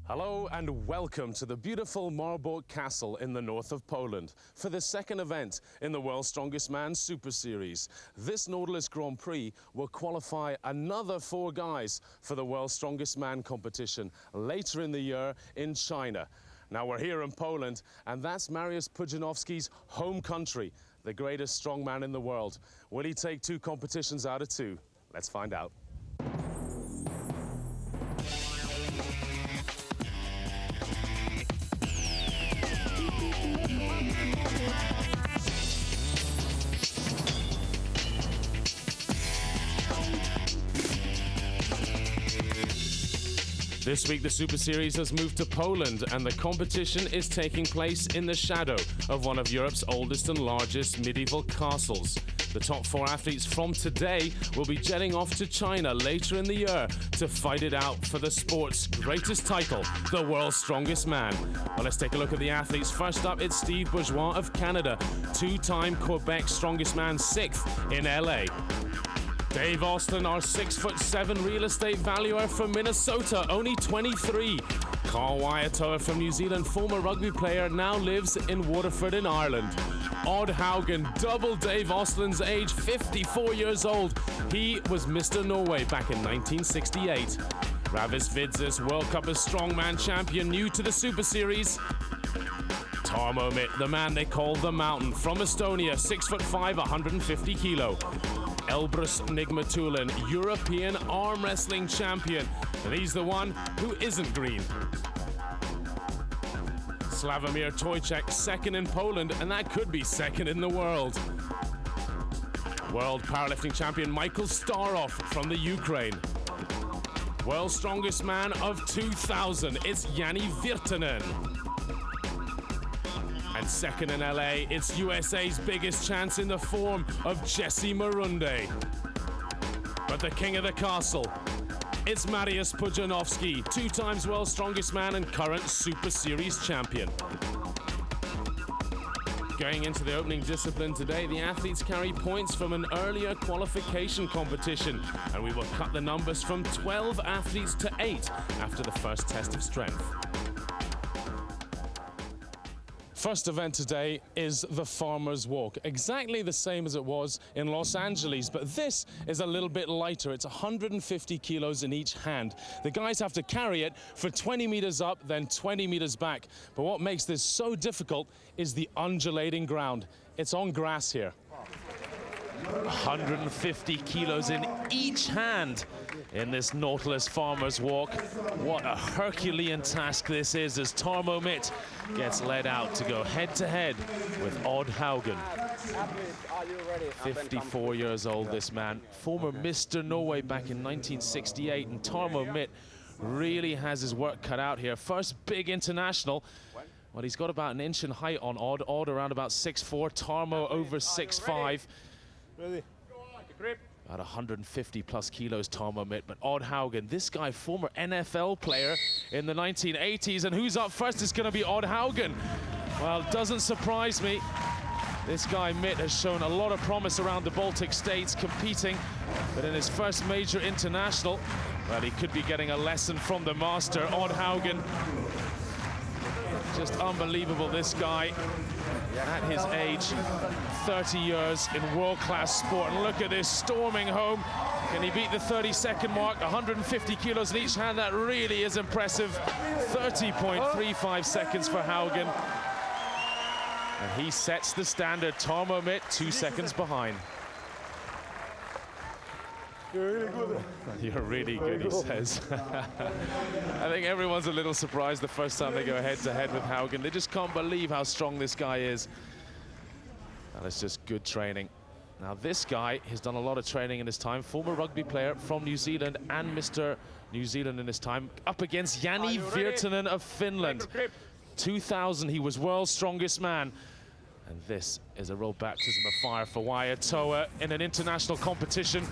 Hello and welcome to the beautiful Marburg Castle in the north of Poland for the second event in the World's Strongest Man Superseries. This Nautilus Grand Prix will qualify another 4 guys for the World's Strongest Man competition later in the year in China. Now we're here in Poland, and that's Mariusz Pudzianowski's home country, the greatest strongman in the world. Will he take 2 competitions out of 2? Let's find out. This week, the Super Series has moved to Poland, and the competition is taking place in the shadow of one of Europe's oldest and largest medieval castles. The top 4 athletes from today will be jetting off to China later in the year to fight it out for the sport's greatest title, the World's Strongest Man. Well, let's take a look at the athletes. First up, it's Steve Bourgeois of Canada, 2-time Quebec Strongest Man, 6th in LA. Dave Austin, our 6'7" real estate valuer from Minnesota, only 23. Carl Wyatoa from New Zealand, former rugby player, now lives in Waterford in Ireland. Odd Haugen, double Dave Austin's age, 54 years old. He was Mr. Norway back in 1968. Ravis Vidzis, World Cup as Strongman champion, new to the Super Series. Tarmo Mitt, the man they call the Mountain, from Estonia, 6'5", 150 kilo. Elbrus Nigmatulin, European arm wrestling champion, and he's the one who isn't green. Slavomir Tojcek, 2nd in Poland, and that could be 2nd in the world. World powerlifting champion Michael Staroff from the Ukraine. World's Strongest Man of 2000, it's Jani Virtanen. And 2nd in LA, it's USA's biggest chance in the form of Jesse Marunde. But the king of the castle, it's Mariusz Pudzianowski, 2 times World's Strongest Man and current Super Series champion. Going into the opening discipline today, the athletes carry points from an earlier qualification competition, and we will cut the numbers from 12 athletes to 8 after the first test of strength. First event today is the Farmer's Walk, exactly the same as it was in Los Angeles, but this is a little bit lighter. It's 150 kilos in each hand. The guys have to carry it for 20 meters up, then 20 meters back. But what makes this so difficult is the undulating ground. It's on grass here. 150 kilos in each hand in this Nautilus Farmer's Walk. What a Herculean task this is as Tarmo Mitt gets led out to go head-to-head with Odd Haugen. 54 years old, this man. Former Mr. Norway back in 1968, and Tarmo Mitt really has his work cut out here. First big international. Well, he's got about an inch in height on Odd. Odd around about 6'4", Tarmo over 6'5". Ready. About 150 plus kilos, Tarmo Mitt, but Odd Haugen, this guy, former NFL player in the 1980s, and who's up first is going to be Odd Haugen. Well, it doesn't surprise me. This guy Mitt has shown a lot of promise around the Baltic states competing, but in his first major international, well, he could be getting a lesson from the master, Odd Haugen. Just unbelievable, this guy. At his age, 30 years in world-class sport. And look at this, storming home. Can he beat the 30-second mark? 150 kilos in each hand, that really is impressive. 30.35 seconds for Haugen. And he sets the standard. Tarmo Mitt, 2 seconds behind. You're really good. You're really good, he says. I think everyone's a little surprised the first time they go head-to-head with Haugen. They just can't believe how strong this guy is. And it's just good training. Now, this guy has done a lot of training in his time. Former rugby player from New Zealand and Mr. New Zealand in his time. Up against Jani Virtanen of Finland. 2000, he was World's Strongest Man. And this is a real baptism of fire for Wyatoa in an international competition.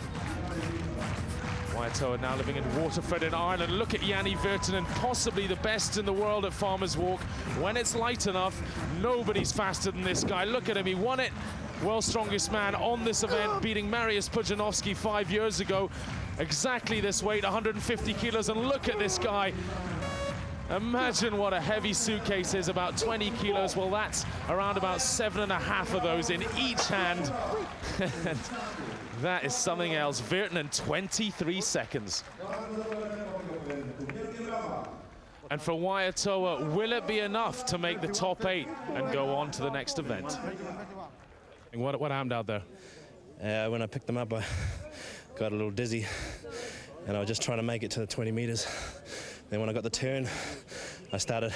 Wyatoa now living in Waterford in Ireland. Look at Jani Virtanen, possibly the best in the world at Farmer's Walk. When it's light enough, nobody's faster than this guy. Look at him, he won it. World's Strongest Man on this event, beating Mariusz Pudzianowski 5 years ago. Exactly this weight, 150 kilos, and look at this guy. Imagine what a heavy suitcase is, about 20 kilos. Well, that's around about 7.5 of those in each hand. That is something else. Virtanen, 23 seconds. And for Waiatoa, will it be enough to make the top 8 and go on to the next event? And what happened out there? When I picked them up, I got a little dizzy, and I was just trying to make it to the 20 meters. Then when I got the turn, I started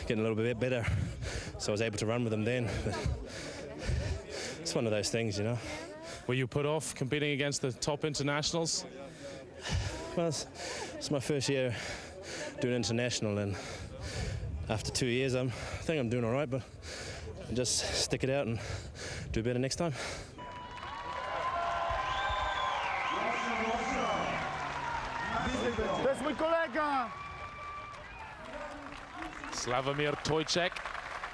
getting a little bit better, so I was able to run with them then. But it's one of those things, you know. Were you put off competing against the top internationals? Well, it's my first year doing international, and after 2 years, I think I'm doing all right, but I'll just stick it out and do better next time. Slavomir Tojcek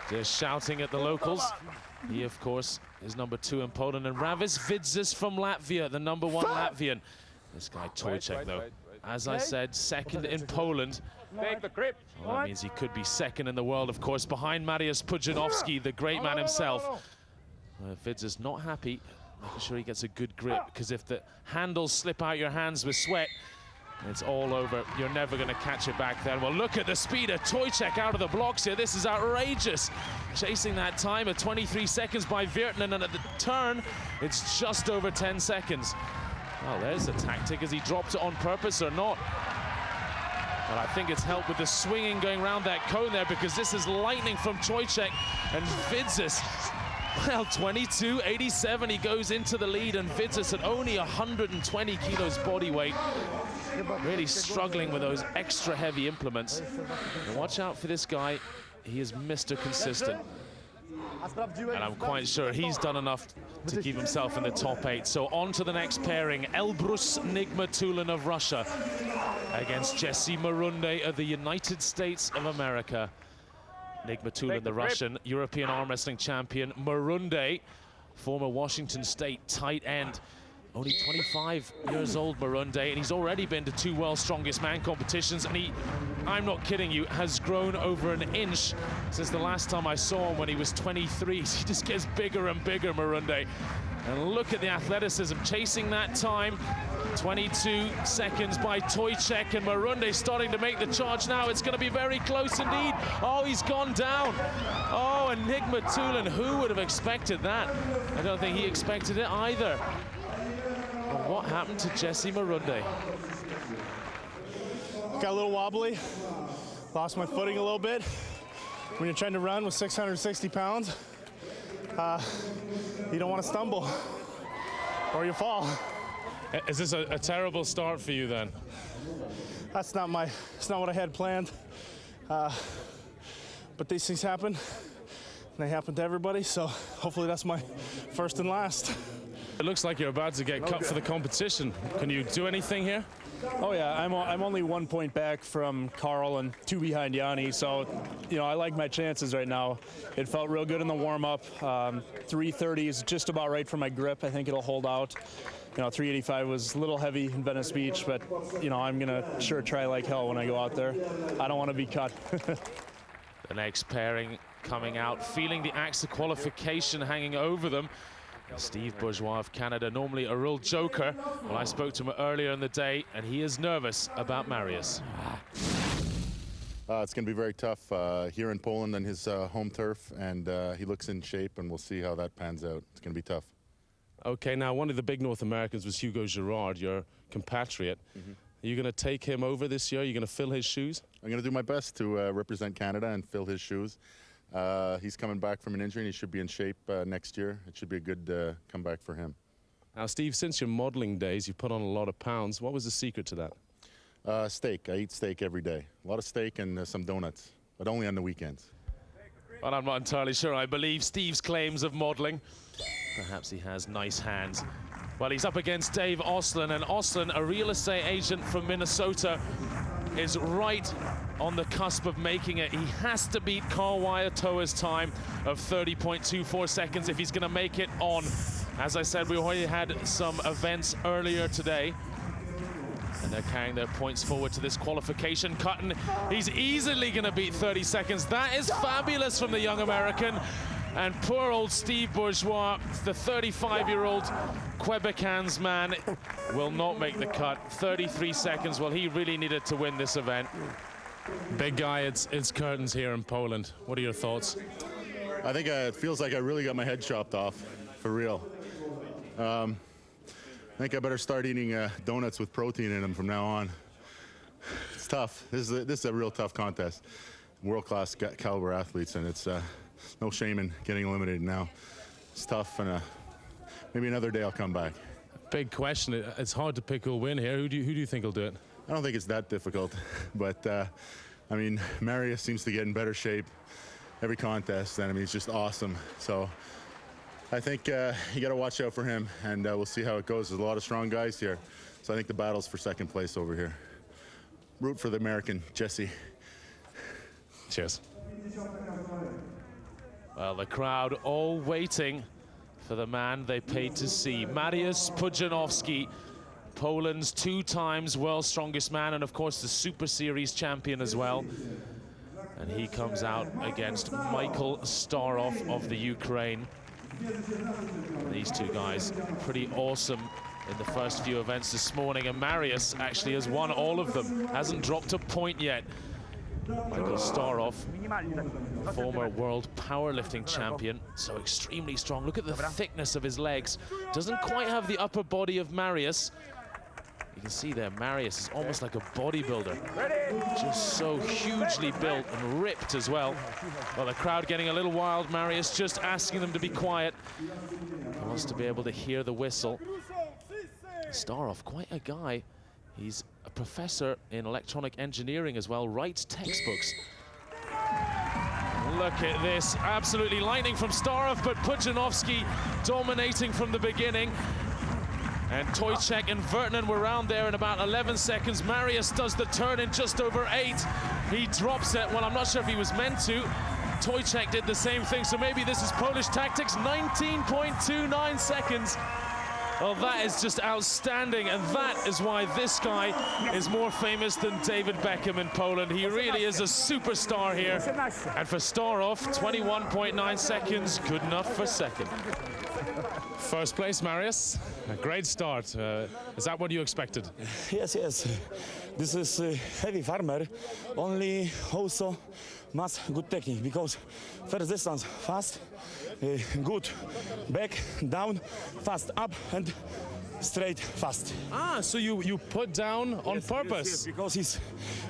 just shouting at the locals. He, of course, is number 2 in Poland. And Ravis Vidzis from Latvia, the number 1 Latvian. This guy Tojcek, though, as I said, second in Poland. Take the grip. Well, that means he could be second in the world, of course, behind Mariusz Pudzianowski, the great man himself. Vidzis not happy, making sure he gets a good grip, because if the handles slip out your hands with sweat, it's all over. You're never going to catch it back then. Well, look at the speed of Tojcek out of the blocks here. This is outrageous. Chasing that time of 23 seconds by Virtanen, and at the turn, it's just over 10 seconds. Well, there's the tactic. Has he dropped it on purpose or not? But I think it's helped with the swinging going around that cone there, because this is lightning from Tojcek. And Vidzis, well, 22.87, he goes into the lead, and Vidzis at only 120 kilos body weight. Really struggling with those extra heavy implements. And watch out for this guy. He is Mr. Consistent. And I'm quite sure he's done enough to keep himself in the top 8. So on to the next pairing. Elbrus Nigmatulin of Russia against Jesse Marunde of the United States of America. Nigmatulin, the Russian European arm wrestling champion. Marunde, former Washington State tight end. Only 25 years old, Marunde, and he's already been to 2 World's Strongest Man competitions, and he, I'm not kidding you, has grown over an inch since the last time I saw him when he was 23. He just gets bigger and bigger, Marunde. And look at the athleticism, chasing that time. 22 seconds by Tojcek, and Marunde starting to make the charge now. It's going to be very close indeed. Oh, he's gone down. Oh, and Nigmatulin, who would have expected that? I don't think he expected it either. What happened to Jesse Marunde? Got a little wobbly. Lost my footing a little bit. When you're trying to run with 660 pounds, you don't want to stumble or you fall. Is this a terrible start for you then? It's not what I had planned. But these things happen, and they happen to everybody, so hopefully that's my first and last. It looks like you're about to get cut for the competition. Can you do anything here? Oh yeah, I'm only 1 point back from Carl and 2 behind Yanni, so you know I like my chances right now. It felt real good in the warm-up. 330 is just about right for my grip. I think it'll hold out. You know, 385 was a little heavy in Venice Beach, but you know I'm gonna sure try like hell when I go out there. I don't want to be cut. The next pairing coming out, feeling the axe of qualification hanging over them. Steve Bourgeois of Canada, normally a real joker. Well, I spoke to him earlier in the day, and he is nervous about Mariusz. It's going to be very tough here in Poland on his home turf, and he looks in shape, and we'll see how that pans out. It's going to be tough. Okay, now one of the big North Americans was Hugo Girard, your compatriot. Are you going to take him over this year? Are you going to fill his shoes? I'm going to do my best to represent Canada and fill his shoes. He's coming back from an injury, and he should be in shape next year. It should be a good comeback for him. Now, Steve, since your modeling days, you've put on a lot of pounds. What was the secret to that? Steak. I eat steak every day. A lot of steak and some donuts, but only on the weekends. Well, I'm not entirely sure I believe Steve's claims of modeling. Perhaps he has nice hands. Well, he's up against Dave Oslin, and Oslin, a real estate agent from Minnesota, is right on the cusp of making it. He has to beat Carl Waiatoa's time of 30.24 seconds if he's going to make it on. As I said, we already had some events earlier today. And they're carrying their points forward to this qualification cut, and he's easily going to beat 30 seconds. That is fabulous from the young American. And poor old Steve Bourgeois, the 35-year-old Quebecans man, will not make the cut. 33 seconds. Well, he really needed to win this event. Big guy, it's curtains here in Poland. What are your thoughts? I think it feels like I really got my head chopped off, for real. I think I better start eating donuts with protein in them from now on. It's tough. This is a real tough contest. World-class caliber athletes, and it's no shame in getting eliminated now. It's tough, and maybe another day I'll come back. Big question. It's hard to pick who'll win here. Who do you think will do it? I don't think it's that difficult, but I mean, Marius seems to get in better shape every contest, and I mean, he's just awesome. So I think you got to watch out for him, and we'll see how it goes. There's a lot of strong guys here, so I think the battle's for second place over here. Root for the American, Jesse. Cheers. Well, the crowd all waiting for the man they paid to see. Mariusz Pudzianowski, Poland's 2 times world's strongest man, and of course the Super Series champion as well. And he comes out against Michael Starov of the Ukraine. These two guys pretty awesome in the first few events this morning, and Mariusz actually has won all of them, hasn't dropped a point yet. Michael Starov, former world powerlifting champion, so extremely strong. Look at the thickness of his legs. Doesn't quite have the upper body of Mariusz. You can see there, Mariusz is almost like a bodybuilder. Just so hugely built and ripped as well. Well, the crowd getting a little wild. Mariusz just asking them to be quiet. He wants to be able to hear the whistle. Starov, quite a guy. He's a professor in electronic engineering as well, writes textbooks. Look at this, absolutely lightning from Starov, but Pudzianowski dominating from the beginning. And Tojcek and Vertinen were around there in about 11 seconds. Mariusz does the turn in just over 8. He drops it. Well, I'm not sure if he was meant to. Tojcek did the same thing, so maybe this is Polish tactics. 19.29 seconds. Well, that is just outstanding, and that is why this guy is more famous than David Beckham in Poland. He really is a superstar here. And for Starov, 21.9 seconds, good enough for second. First place, Mariusz. A great start. Is that what you expected? Yes. This is a heavy farmer, only also must good technique, because first distance fast, good back, down, fast up, and straight fast. Ah, so you put down on purpose? Yes, because he's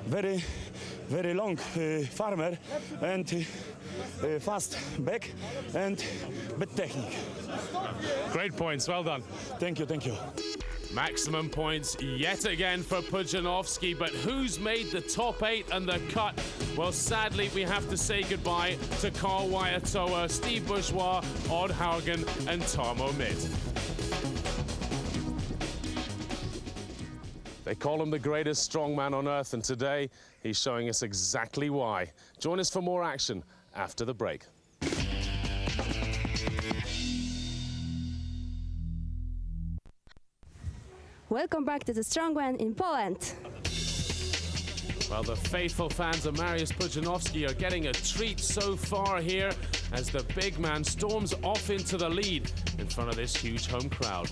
very long farmer, and fast back and bad technique. Great points, well done. Thank you. Maximum points yet again for Pudzianowski, but who's made the top 8 and the cut? Well, sadly, we have to say goodbye to Carl Wyatoa, Steve Bourgeois, Odd Haugen, and Tarmo Midt. They call him the greatest strongman on earth, and today he's showing us exactly why. Join us for more action after the break. Welcome back to the Strongman in Poland. Well, the faithful fans of Mariusz Pudzianowski are getting a treat so far here as the big man storms off into the lead in front of this huge home crowd.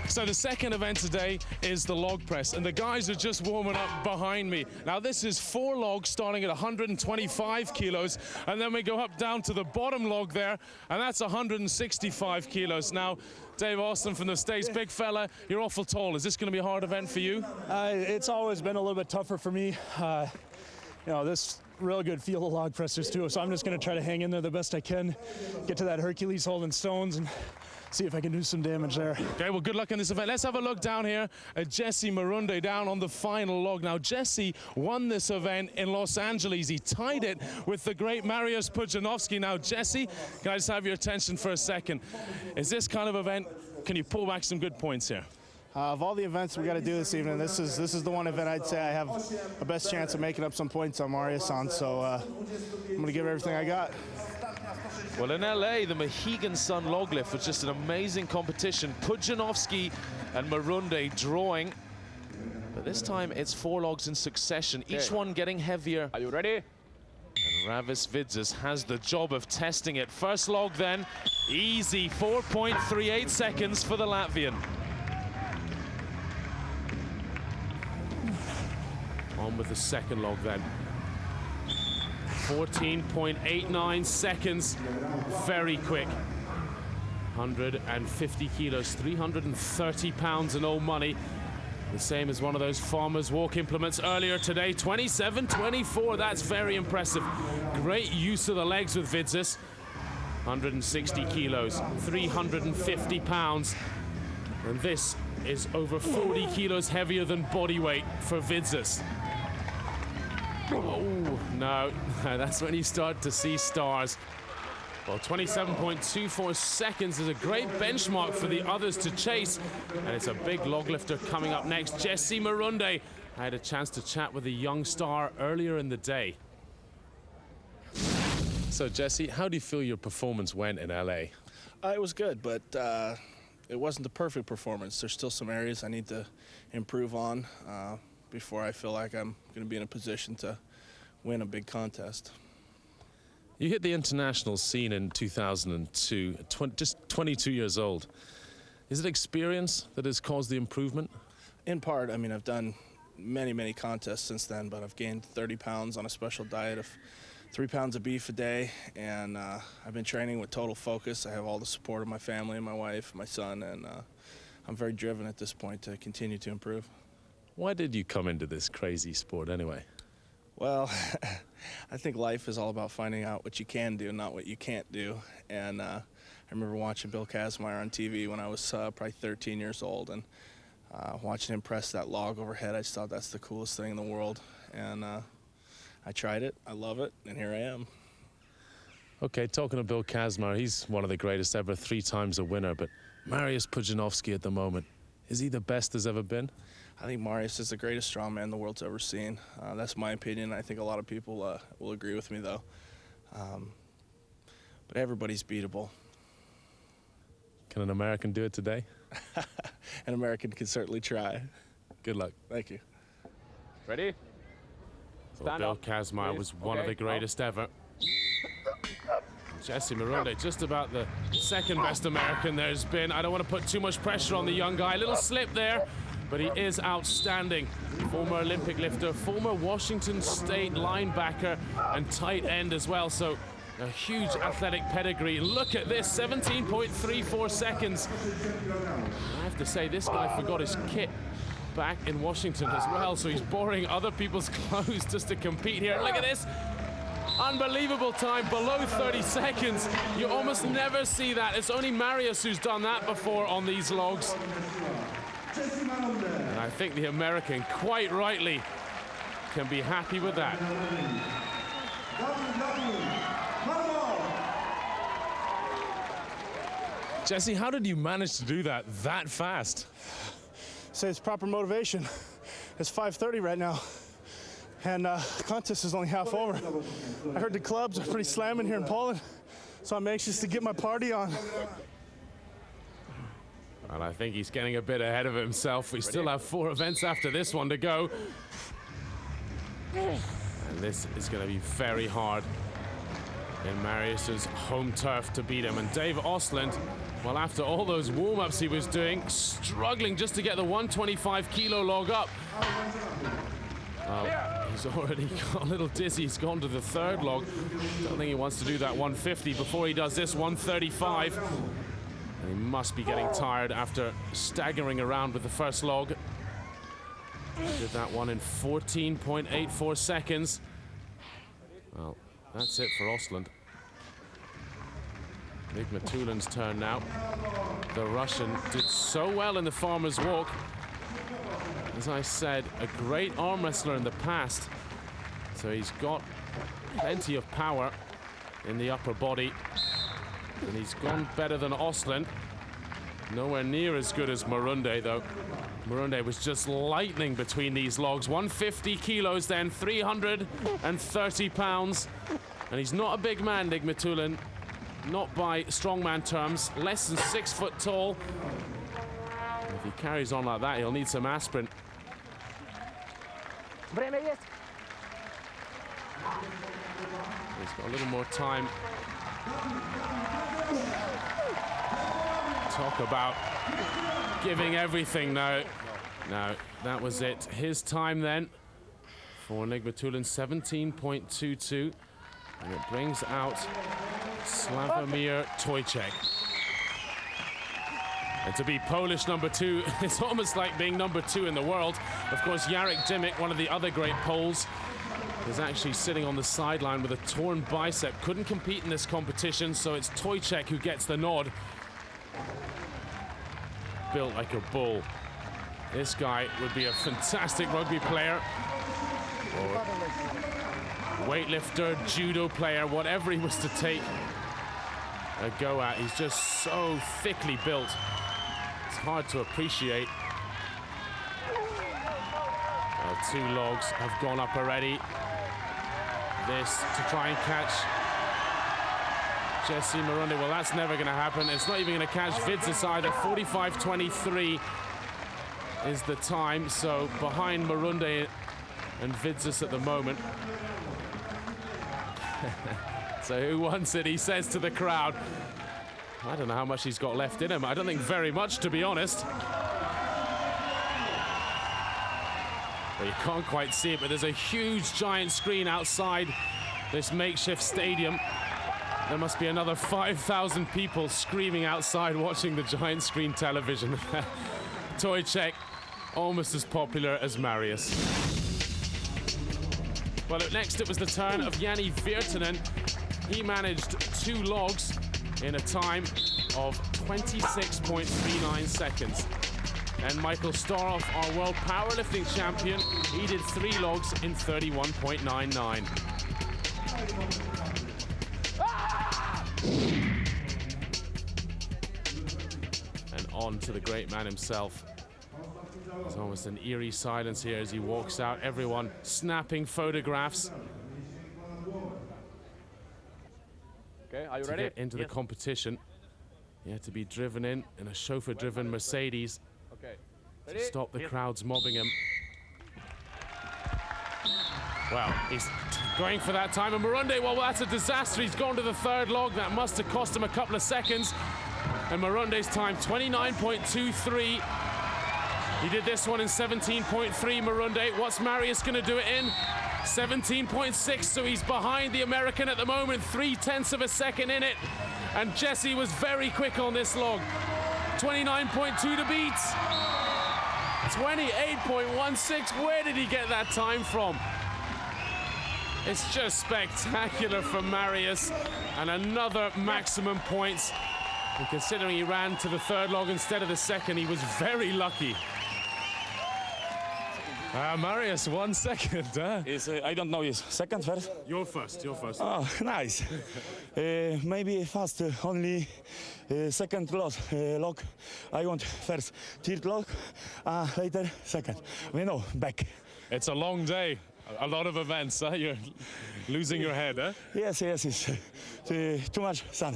So the second event today is the log press, and the guys are just warming up behind me. Now this is 4 logs starting at 125 kilos, and then we go up down to the bottom log there, and that's 165 kilos. Now, Dave Austin from the States, big fella, you're awful tall. Is this going to be a hard event for you? It's always been a little bit tougher for me. This real good field of log pressers too, so I'm just going to try to hang in there the best I can, get to that Hercules holding stones, and see if I can do some damage there. Okay, well, good luck in this event. Let's have a look down here at Jesse Marunde down on the final log. Now, Jesse won this event in Los Angeles. He tied it with the great Mariusz Pudzianowski. Now, Jesse, can I just have your attention for a second? Is this kind of event, can you pull back some good points here? Of all the events we got to do this evening, this is the one event I'd say I have the best chance of making up some points on Mariusz on, so I'm going to give everything I got. Well, in LA, the Mohegan Sun log lift was just an amazing competition. Pudzianowski and Marunde drawing. But this time it's 4 logs in succession, each one getting heavier. Are you ready? And Ravis Vidzis has the job of testing it. First log then, easy, 4.38 seconds for the Latvian. On with the second log then. 14.89 seconds, very quick. 150 kilos, 330 pounds in old money. The same as one of those farmer's walk implements earlier today. 27.24, that's very impressive. Great use of the legs with Vidzis. 160 kilos, 350 pounds. And this is over 40 kilos heavier than body weight for Vidzis. Oh, no, that's when you start to see stars. Well, 27.24 seconds is a great benchmark for the others to chase. And it's a big log lifter coming up next, Jesse Marunde. I had a chance to chat with a young star earlier in the day. So, Jesse, how do you feel your performance went in LA? It was good, but it wasn't the perfect performance. There's still some areas I need to improve on before I feel like I'm going to be in a position to win a big contest. You hit the international scene in 2002, just 22 years old. Is it experience that has caused the improvement? In part, I mean, I've done many contests since then, but I've gained 30 pounds on a special diet of 3 pounds of beef a day, and I've been training with total focus. I have all the support of my family and my wife, my son, and I'm very driven at this point to continue to improve. Why did you come into this crazy sport anyway? Well, I think life is all about finding out what you can do, not what you can't do. And I remember watching Bill Kazmaier on TV when I was probably 13 years old, and watching him press that log overhead, I just thought that's the coolest thing in the world. And I tried it, I love it, and here I am. Okay, talking to Bill Kazmaier, he's one of the greatest ever, 3 times a winner, but Mariusz Pudzianowski at the moment, is he the best there's ever been? I think Mariusz is the greatest strongman the world's ever seen. That's my opinion. I think a lot of people will agree with me, though. But everybody's beatable. Can an American do it today? An American can certainly try. Good luck. Thank you. Ready? So Bill Kazmaier was one of the greatest ever. Jesse Marunde, just about the second best American there's been. I don't want to put too much pressure on the young guy. A little slip there, but he is outstanding. Former Olympic lifter, former Washington State linebacker and tight end as well. So a huge athletic pedigree. Look at this, 17.34 seconds. I have to say, this guy forgot his kit back in Washington as well, so he's borrowing other people's clothes just to compete here. Look at this. Unbelievable time, below 30 seconds. You almost never see that. It's only Mariusz who's done that before on these logs. And I think the American, quite rightly, can be happy with that. Jesse, how did you manage to do that fast? Say it's proper motivation. It's 5:30 right now, and the contest is only half over. I heard the clubs are pretty slamming here in Poland, so I'm anxious to get my party on. And I think he's getting a bit ahead of himself. We still have 4 events after this one to go. And this is going to be very hard in Mariusz's home turf to beat him. And Dave Ostland, well, after all those warm-ups he was doing, struggling just to get the 125 kilo log up. He's already got a little dizzy. He's gone to the 3rd log. Don't think he wants to do that 150 before he does this 135. And he must be getting tired after staggering around with the 1st log. He did that one in 14.84 seconds. Well, that's it for Ostland. Nigmatulin's turn now. The Russian did so well in the farmer's walk. As I said, a great arm wrestler in the past. So he's got plenty of power in the upper body. And he's gone better than Ostland. Nowhere near as good as Marunde, though. Marunde was just lightning between these logs. 150 kilos then, 330 pounds. And he's not a big man, Nigmatulin. Not by strongman terms. Less than 6 foot tall. If he carries on like that, he'll need some aspirin. He's got a little more time. Talk about giving everything now. No, that was it. His time then for Nigmatulin, 17.22. And it brings out Sławomir Tojcek. And to be Polish #2, it's almost like being #2 in the world. Of course, Jarek Dymek, one of the other great Poles, is actually sitting on the sideline with a torn bicep. Couldn't compete in this competition, so it's Tojcek who gets the nod. Built like a bull. This guy would be a fantastic rugby player, or weightlifter, judo player, whatever he was to take a go at. He's just so thickly built. It's hard to appreciate. Well, 2 logs have gone up already. This to try and catch Jesse Marunde. Well, that's never going to happen. It's not even going to catch Vidzis either. 45.23 is the time, so behind Marunde and Vidzis at the moment. So who wants it? He says to the crowd. I don't know how much he's got left in him. I don't think very much, to be honest. Well, you can't quite see it, but there's a huge giant screen outside this makeshift stadium. There must be another 5,000 people screaming outside watching the giant screen television. Tojcek, almost as popular as Marius. Well, next it was the turn of Jani Virtanen. He managed 2 logs in a time of 26.39 seconds. And Michael Staroff, our world powerlifting champion, he did 3 logs in 31.99. And on to the great man himself. There's almost an eerie silence here as he walks out, everyone snapping photographs. Okay, are you to ready? Get into the competition. He had to be driven in a chauffeur-driven Mercedes. Okay. To stop the crowds mobbing him. Well, he's going for that time. And Marunde, well, that's a disaster. He's gone to the 3rd log. That must have cost him a couple of seconds. And Marunde's time, 29.23. He did this one in 17.3, Marunde. What's Marius going to do it in? 17.6, so he's behind the American at the moment, 0.3 of a second in it. And Jesse was very quick on this log. 29.2 to beat. 28.16, where did he get that time from? It's just spectacular for Marius, and another maximum points. And considering he ran to the 3rd log instead of the 2nd, he was very lucky. Marius, 1 second. I don't know, is 2nd, 1st? You're first. Oh, nice. Maybe fast, only 2nd log. I want 1st, 3rd log, later 2nd. We know, back. It's a long day. A lot of events, huh? You're losing your head, huh? Yes, it's too much sun.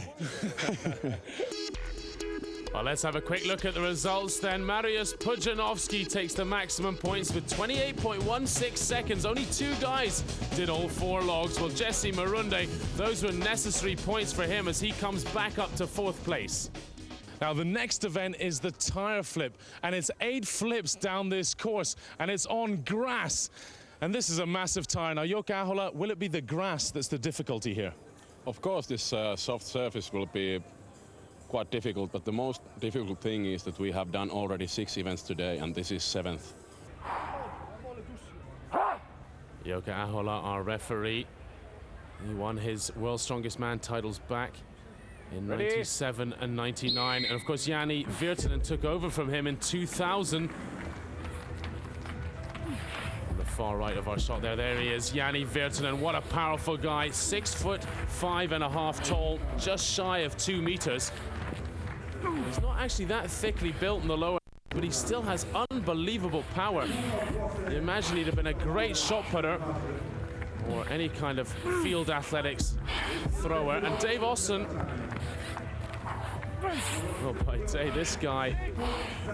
Well, let's have a quick look at the results then. Mariusz Pudzianowski takes the maximum points with 28.16 seconds. Only 2 guys did all 4 logs. Well, Jesse Marunde, those were necessary points for him as he comes back up to 4th place. Now, the next event is the tire flip, and it's 8 flips down this course, and it's on grass. And this is a massive tire. Now, Jukka Ahola, will it be the grass that's the difficulty here? Of course, this soft surface will be quite difficult, but the most difficult thing is that we have done already 6 events today, and this is 7th. Jukka Ahola, our referee, he won his World's Strongest Man titles back in 97 and 99. And of course, Jani Virtanen took over from him in 2000. On the far right of our shot there he is, Jani Virtanen. What a powerful guy, 6'5.5" tall, just shy of 2 meters. He's not actually that thickly built in the lower, but he still has unbelievable power. You imagine he'd have been a great shot putter or any kind of field athletics thrower. And Dave Austin, oh by day, this guy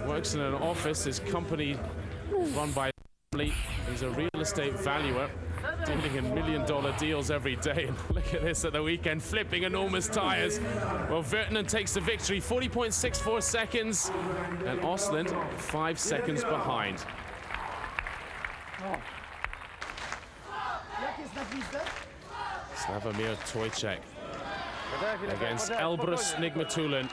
works in an office, his company run by family. He's a real estate valuer, dealing in million-dollar deals every day. And look at this at the weekend, flipping enormous tires. Well, Virtanen takes the victory, 40.64 seconds, and Osland 5 seconds behind. Slavomir Tojcek against Elbrus Nigmatulin.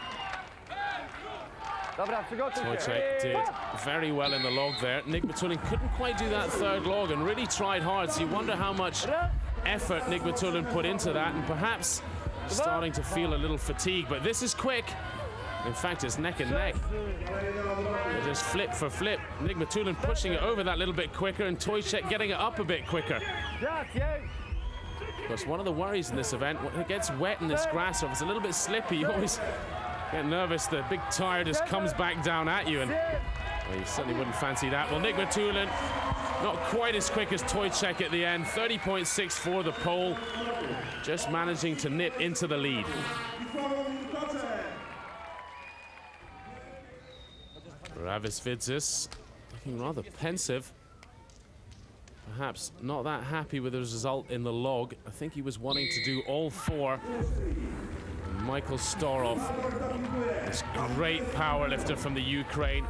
Tojcek did very well in the log there. Nigmatulin couldn't quite do that third log and really tried hard, so you wonder how much effort Nigmatulin put into that, and perhaps starting to feel a little fatigue, but this is quick. In fact, it's neck and neck. They're just flip for flip. Nigmatulin pushing it over that little bit quicker, and Tojcek getting it up a bit quicker. Of course, one of the worries in this event, when it gets wet in this grass, or if it's a little bit slippy, you always get nervous. The big tire just comes back down at you, and well, you certainly wouldn't fancy that. Well, Nigmatulin not quite as quick as Tojcek at the end. 30.64 the pole, just managing to nip into the lead. Ravis Vidzis looking rather pensive. Perhaps not that happy with the result in the log. I think he was wanting to do all four. Michael Storov, this great powerlifter from the Ukraine,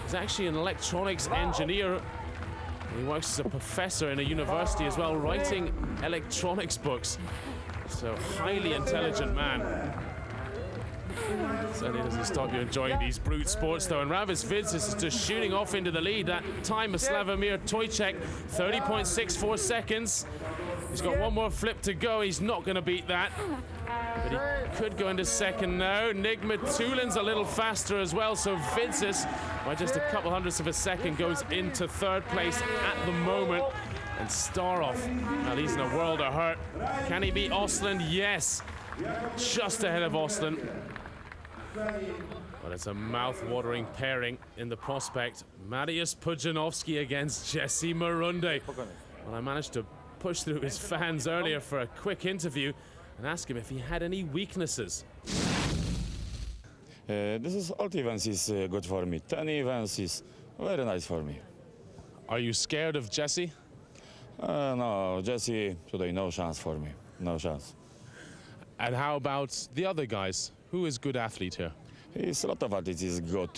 is actually an electronics engineer. He works as a professor in a university as well, writing electronics books. So highly intelligent man. Certainly doesn't stop you enjoying these brute sports though. And Ravis Vidzis is just shooting off into the lead. That time of Slavomir Tojcek, 30.64 seconds. He's got one more flip to go. He's not going to beat that. But he could go into second now. Nigmatulin's a little faster as well, so Vidzis, by just a couple hundredths of a second, goes into third place at the moment. And Starov, well, he's in a world of hurt. Can he beat Osland? Yes. Just ahead of Osland. But it's a mouth-watering pairing in the prospect. Mariusz Pudzianowski against Jesse Marunde. Well, I managed to push through his fans earlier for a quick interview and ask him if he had any weaknesses. This is all events is good for me. 10 events is very nice for me. Are you scared of Jesse? No, Jesse today no chance for me, no chance. And how about the other guys? Who is good athlete here? It's a lot of athletes is good.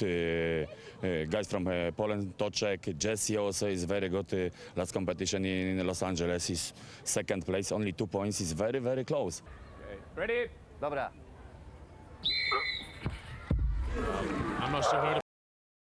Guys from Poland, Tojcek, Jesse also is very good. Last competition in Los Angeles is second place, only 2 points. Is very, very close. Okay. Ready? Dobra. I'm not sure